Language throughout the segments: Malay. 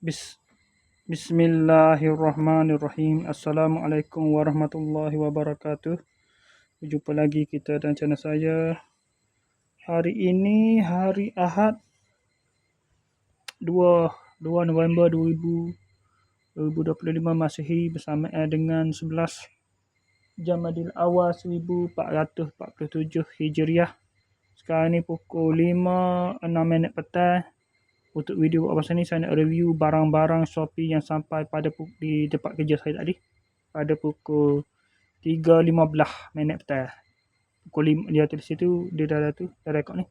Bis Bismillahirrahmanirrahim. Assalamualaikum warahmatullahi wabarakatuh. Berjumpa lagi kita dan channel saya. Hari ini hari Ahad 2 November 2025 Masihi bersama dengan 11 Jamadil Awal 1447 Hijriah. Sekarang ni pukul 5.06 petang. Untuk video buat pasal ni saya nak review barang-barang Shopee yang sampai pada di tempat kerja saya tadi pada pukul 3.15 petang. Pukul 5 dia tulis situ, dia dah rekod ni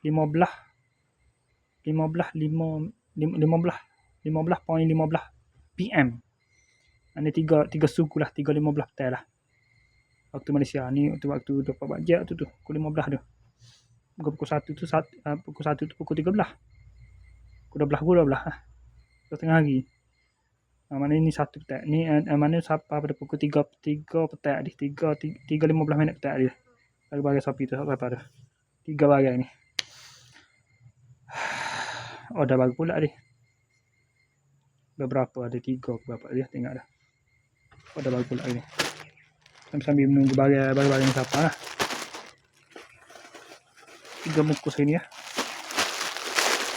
15.15 PM. Ini 3 suku lah, 3.15 petang lah waktu Malaysia. Ni untuk waktu dapat bajet tu pukul 15 tu. Pukul 1 tu pukul 13. Pukul 12 lah. Setengah hari. Mana ni 1 petang. Ni mana sampai pada pukul 3 petang ni. 3.15 petang dia. Barang Shopee tu sampai pada 3 barang ni. Oh dah baru pula ni. Beberapa ada 3 berapa dia tengok dah. Oh dah baru pula ni. Sambil menunggu barang ni sampai lah. 3 bungkus ini ya.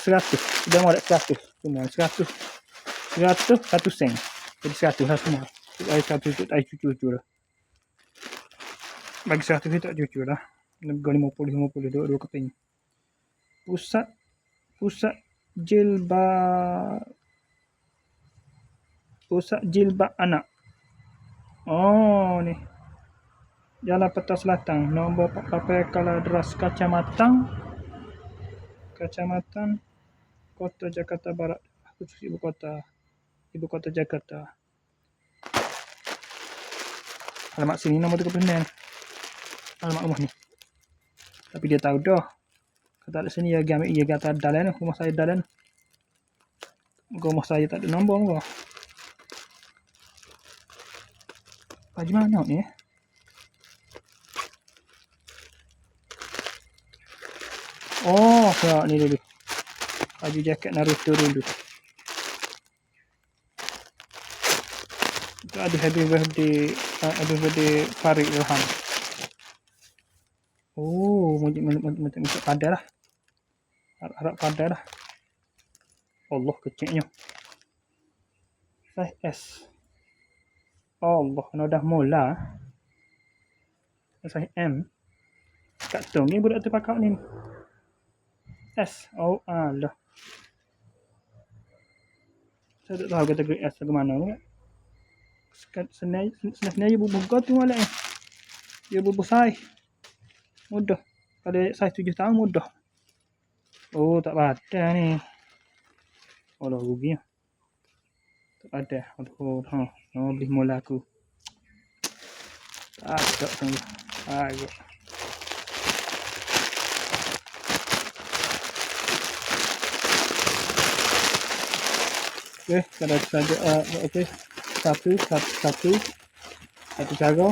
100. Sudah mau ada 100. Semua 100. 100 1 sen. Jadi 100 lah semua. Air 100 tu air cucu lah. Bagi 100 tu tak cucu lah. Harga 50 dua keping. Pusat jilbab anak. Oh ni. Jalan Peta Selatan, nombor 48 Kaladras, Kecamatan Kota Jakarta Barat, khusus ibu kota Jakarta. Alamat sini nombor 39. Alamat rumah ni. Tapi dia tahu dah. Kata ada sini dia ambil kata dalan rumah saya dalan. Rumah saya tak ada nombor kau. Baju mana ni? Oh, ya ni dulu. Baju jaket Naruto dulu. Itu ada happy birthday Farid Ilham. Oh, macam pada lah. Harap pada lah. Allah kecilnya. Size S. Allah, dah mula. Size M. Kat tong ni budak tu pakai ni. S. Oh, alah. Saya tak tahu kategori S ke mana ni. Sebenarnya buka tu malah dia besar. Mudah. Kalau saiz 7 tahun mudah. Oh, tak pada ni. Oh, rugi. Tak ada. Aduh, beli mula aku. Tak ada sungguh. Ayo. Okey, kalau saja okey. Satu cara.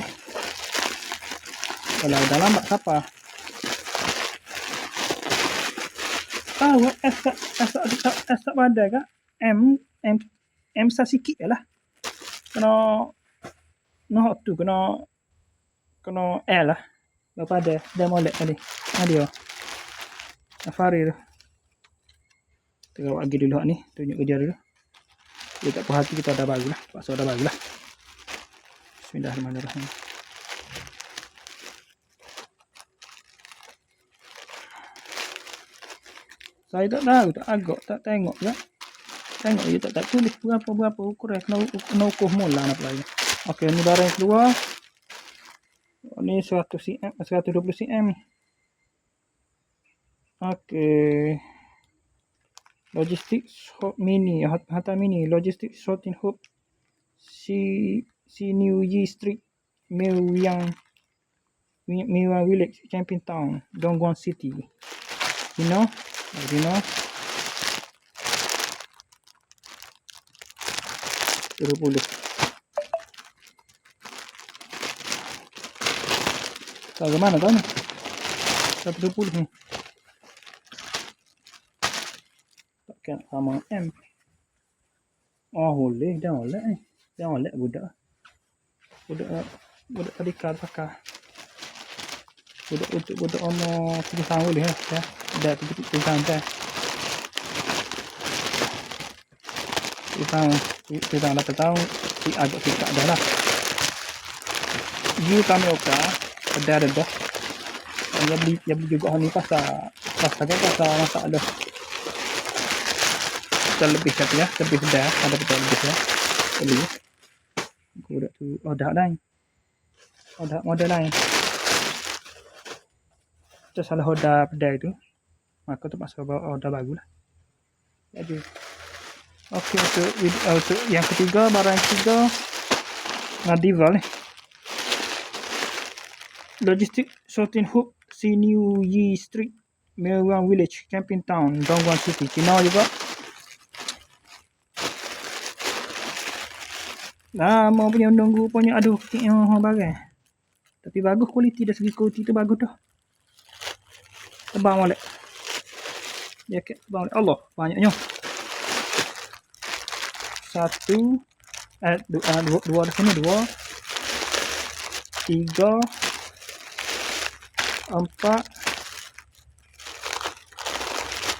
Kalau dah lambat siapa? Tahu S tak pada kak? M besar sikit lah. Kena tu kena L lah. Berapa ada? Dah molek tadi. Ada. Safari tu. Tengok lagi dulu ni, tunjuk kerja dulu. Dia tak puas hati kita dah barulah. Paksa dah barulah. Bismillahirrahmanirrahim. Saya tak tahu, tak tengok ke. Tengok dia tak tulis berapa ukuran. Kena ukur mula nak lagi. Okey, ni barang yang keluar. Ni 100 cm, 120 cm ni. Okey. Logistik Hub Mini, hantar mini, Logistik Sorting Hub New Yi Street, Mewang Village, Champion Town, Dongguan City. You know? 20. Tahu ke mana kau ni? 120 ni. Takkan sama M. Oh boleh, dah oleh budak. Budak tadika pakai. Budak umur 7 tahun boleh lah. Ya. Dah 7 tahun dah. 7 tahun 8 tahun agak sikap dah lah. Dia kami oka ada dah. Dia beli juga ni pasal masak dah. Lebih tapi ya, lebih dah ada betul lebih ya. Beli. Budak tu dah lain. Dah model lain. Kita salah order pedai tu. Maka tu pasal order bagus lah. Jadi okey untuk yang ketiga, barang yang ketiga Nadival ni. Logistic Sorting Hook New Yi Street, Melbourne Village, Camping Town, Dongguan City, China juga. Lama punya nunggu punya aduh bagai. Tapi bagus kualiti dari segi kualiti tu bagus dah. Tebang molek. Jaket tebang molek. Allah, banyaknya. Dua di sini, 2 3 4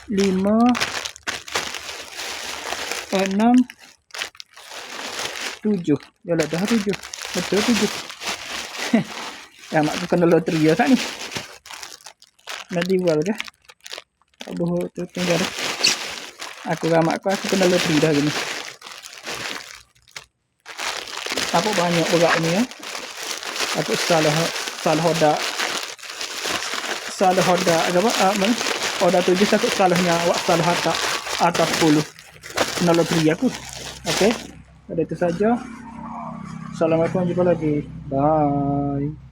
5 6 7. Yalah dah 7. Betul 7. Ya mak aku kena loteri ya tak ni. Nadival ke? Aduh tu tinggal dah. Aku ramak aku kena loteri dah gini. Apa banyak berat ni ya. Aku salah hoda apa order tu je aku salahnya awak salah atas 10 kena loteri aku. Okey, ada itu saja. Assalamualaikum, jumpa lagi. Bye.